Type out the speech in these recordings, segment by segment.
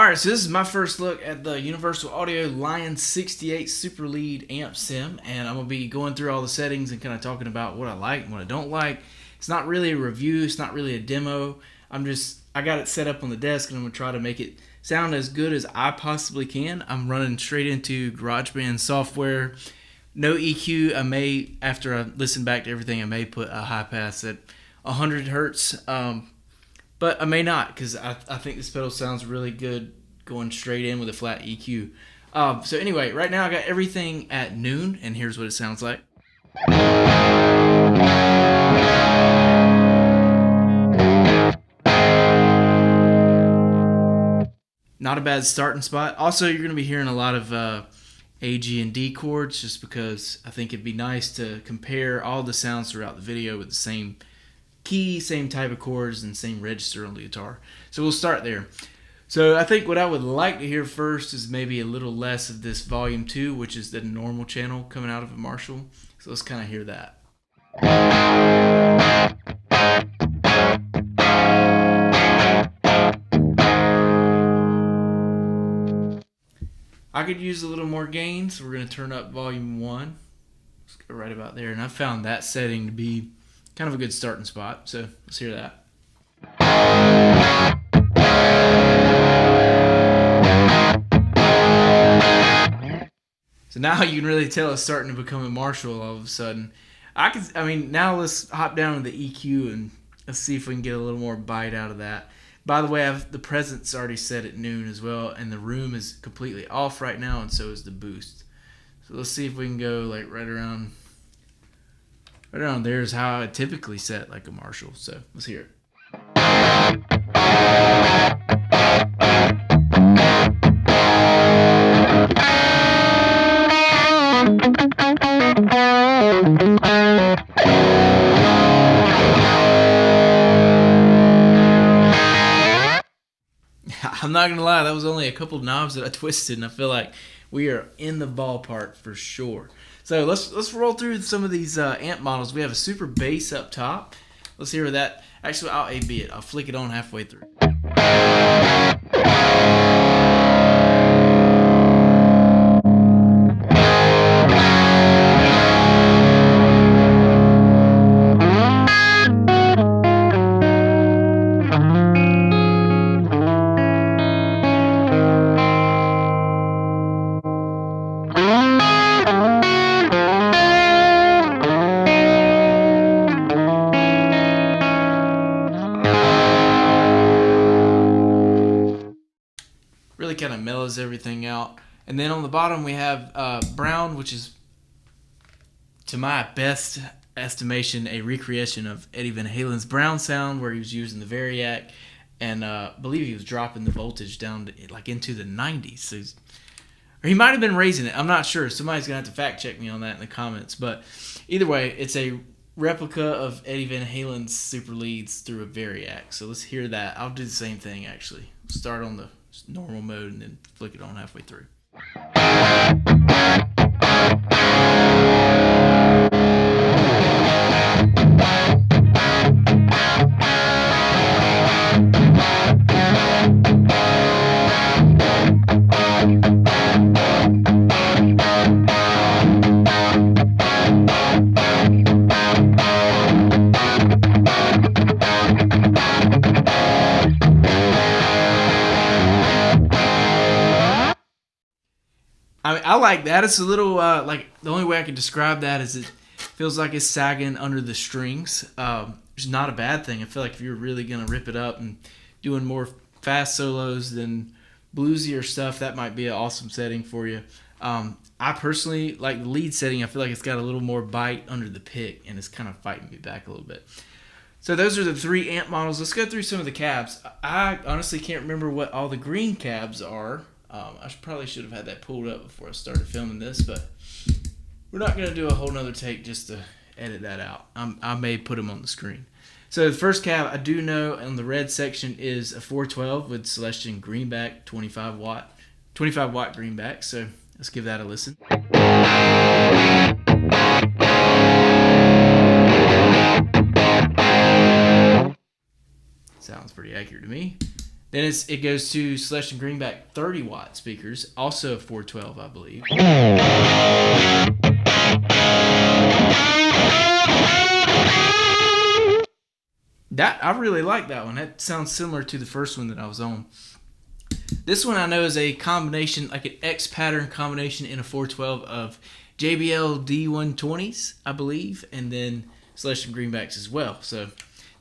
Alright, so this is my first look at the Universal Audio Lion 68 Super Lead Amp Sim, and I'm going to be going through all the settings and kind of talking about what I like and what I don't like. It's not really a review, it's not really a demo. I got it set up on the desk and I'm going to try to make it sound as good as I possibly can. I'm running straight into GarageBand software. No EQ. After I listen back to everything, I may put a high pass at 100 hertz. But I may not, because I think this pedal sounds really good going straight in with a flat EQ. So anyway, right now I got everything at noon, and here's what it sounds like. Not a bad starting spot. Also, you're going to be hearing a lot of A, G, and D chords, just because I think it'd be nice to compare all the sounds throughout the video with the same key, same type of chords, and same register on the guitar. So we'll start there. So I think what I would like to hear first is maybe a little less of this volume 2, which is the normal channel coming out of a Marshall. So let's kind of hear that. I could use a little more gain, so we're going to turn up volume 1. Let's go right about there. And I found that setting to be kind of a good starting spot, so let's hear that. So now you can really tell it's starting to become a Marshall all of a sudden. Now let's hop down to the EQ and let's see if we can get a little more bite out of that. By the way, the presence already set at noon as well, and the room is completely off right now, and so is the boost. So let's see if we can go like right around there is how I typically set like a Marshall. So let's hear it. I'm not gonna lie, that was only a couple knobs that I twisted, and I feel like we are in the ballpark for sure. So let's roll through some of these amp models. We have a super bass up top. Let's hear that. Actually, I'll A-B it. I'll flick it on halfway through. Really kind of mellows everything out. And then on the bottom we have Brown, which is, to my best estimation, a recreation of Eddie Van Halen's Brown sound, where he was using the Variac, and I believe he was dropping the voltage down to, like, into the 90s. So or he might have been raising it. I'm not sure. Somebody's going to have to fact check me on that in the comments. But either way, it's a replica of Eddie Van Halen's Super Leads through a Variac. So let's hear that. I'll do the same thing, actually. Start on the normal mode and then flick it on halfway through. I like that. It's a little, like, the only way I can describe that is it feels like it's sagging under the strings. Which is not a bad thing. I feel like if you're really going to rip it up and doing more fast solos than bluesier stuff, that might be an awesome setting for you. I personally like the lead setting. I feel like it's got a little more bite under the pick, and it's kind of fighting me back a little bit. So those are the 3 amp models. Let's go through some of the cabs. I honestly can't remember what all the green cabs are. I probably should have had that pulled up before I started filming this, but we're not going to do a whole nother take just to edit that out. I may put them on the screen. So the first cab I do know on the red section is a 412 with Celestion Greenback 25 watt Greenback. So let's give that a listen. Sounds pretty accurate to me. Then it goes to Celestion Greenback 30-watt speakers, also 412, I believe. I really like that one. That sounds similar to the first one that I was on. This one I know is a combination, like an X pattern combination in a 412 of JBL D120s, I believe, and then Celestion Greenbacks as well. So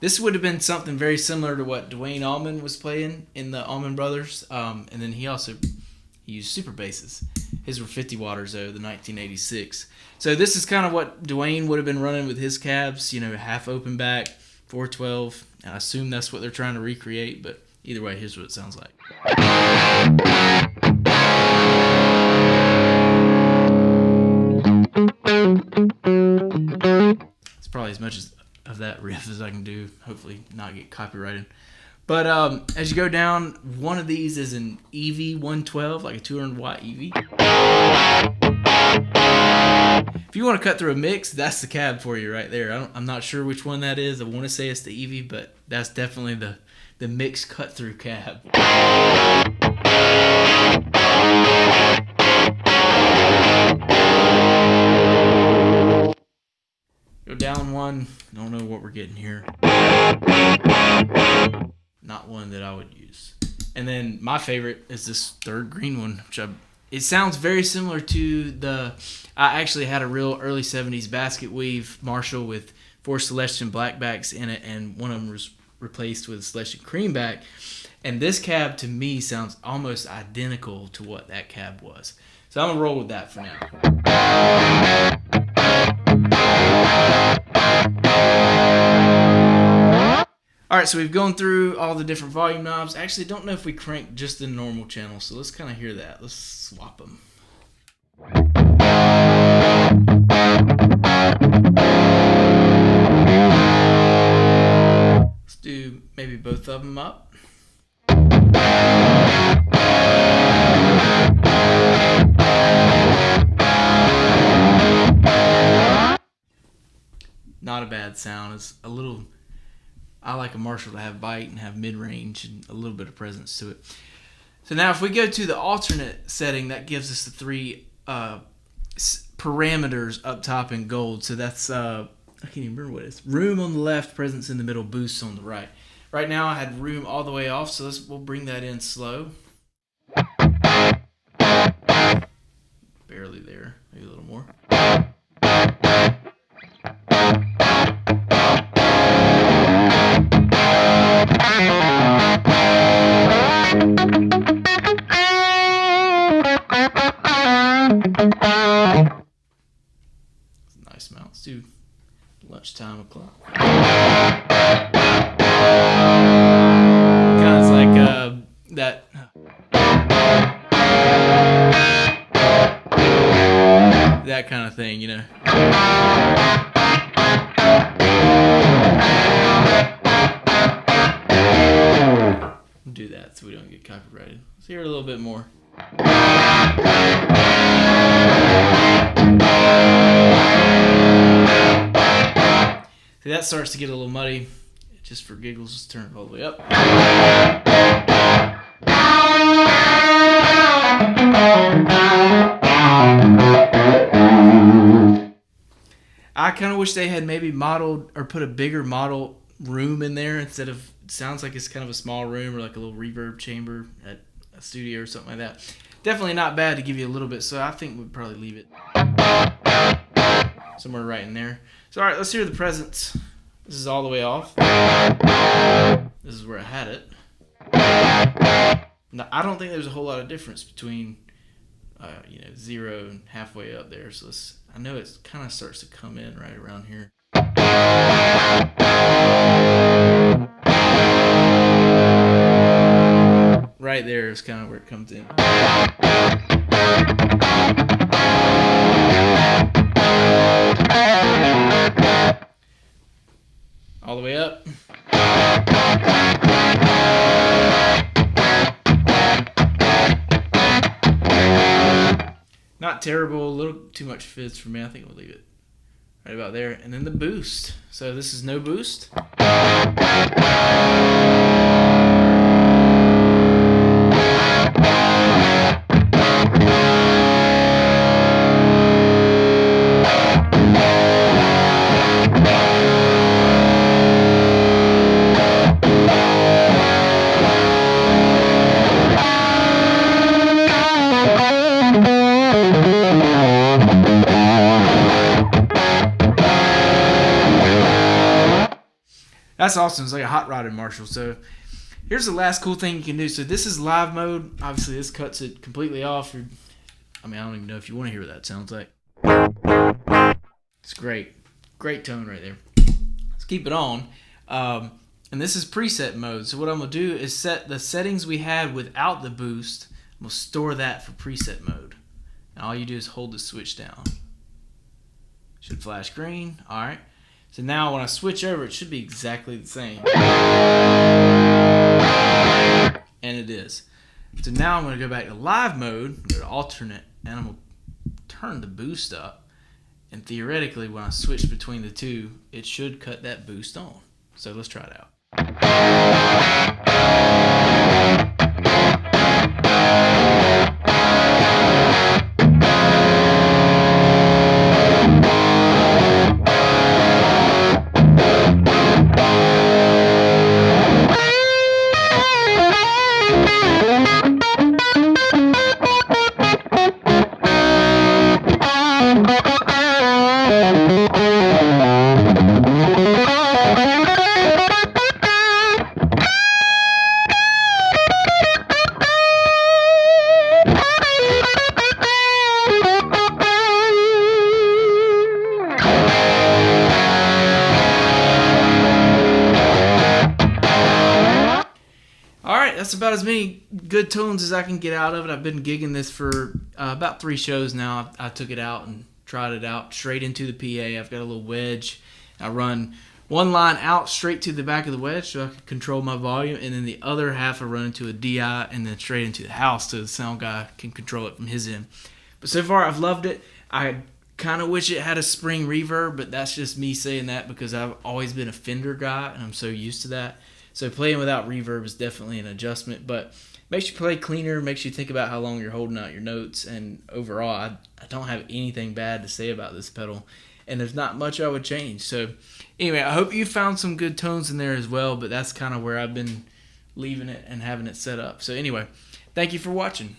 this would have been something very similar to what Dwayne Allman was playing in the Allman Brothers. And then he used super basses. His were 50 watters though, the 1986. So this is kind of what Dwayne would have been running with his cabs, half open back, 412. I assume that's what they're trying to recreate, but either way, here's what it sounds like. It's probably as much of that riff as I can do. Hopefully not get copyrighted. But as you go down, one of these is an EV112, like a 200-watt EV. If you want to cut through a mix, that's the cab for you right there. I'm not sure which one that is. I want to say it's the EV, but that's definitely the mix cut-through cab. Go down one. Don't know what we're getting here. Not one that I would use. And then my favorite is this third green one, it sounds very similar to I actually had a real early 70s basket weave Marshall with 4 Celestion blackbacks in it, and one of them was replaced with a Celestion creamback. And this cab to me sounds almost identical to what that cab was. So I'm going to roll with that for now. Alright, so we've gone through all the different volume knobs. Actually, don't know if we cranked just the normal channel, so let's kind of hear that. Let's swap them. Let's do maybe both of them up. Not a bad sound. It's a little... I like a Marshall to have bite and have mid-range and a little bit of presence to it. So now if we go to the alternate setting, that gives us the 3 parameters up top in gold. So that's, I can't even remember what it is. Room on the left, presence in the middle, boosts on the right. Right now I had room all the way off, so we'll bring that in slow. Barely there, maybe a little more. Nice amount. Let's do lunchtime o'clock. Kind of like that. That kind of thing, Do that so we don't get copyrighted. Let's hear it a little bit more. See, that starts to get a little muddy. Just for giggles, just turn it all the way up. I kind of wish they had maybe modeled or put a bigger model room in there instead of, it sounds like it's kind of a small room or like a little reverb chamber at a studio or something like that. Definitely not bad to give you a little bit, so I think we'd probably leave it somewhere right in there. So alright, let's hear the presence. This is all the way off. This is where I had it. Now, I don't think there's a whole lot of difference between 0 and halfway up there, so I know it kind of starts to come in right around here. Right there is kind of where it comes in. All the way up. Not terrible, a little too much fizz for me. I think we'll leave it right about there. And then the boost. So this is no boost. That's awesome. It's like a hot rodded Marshall. So here's the last cool thing you can do. So this is live mode. Obviously, this cuts it completely off. I don't even know if you want to hear what that sounds like. It's great. Great tone right there. Let's keep it on. And this is preset mode. So what I'm going to do is set the settings we had without the boost. We'll store that for preset mode. And all you do is hold the switch down. Should flash green. All right. So now when I switch over, it should be exactly the same. And it is. So now I'm going to go back to live mode, go to alternate, and I'm going to turn the boost up. And theoretically, when I switch between the two, it should cut that boost on. So let's try it out. That's about as many good tones as I can get out of it. I've been gigging this for about 3 shows now. I took it out and tried it out straight into the PA. I've got a little wedge. I run one line out straight to the back of the wedge so I can control my volume, and then the other half I run into a DI and then straight into the house so the sound guy can control it from his end. But so far I've loved it. I kind of wish it had a spring reverb, but that's just me saying that because I've always been a Fender guy and I'm so used to that. So playing without reverb is definitely an adjustment, but makes you play cleaner, makes you think about how long you're holding out your notes, and overall, I don't have anything bad to say about this pedal, and there's not much I would change. So anyway, I hope you found some good tones in there as well, but that's kind of where I've been leaving it and having it set up. So anyway, thank you for watching.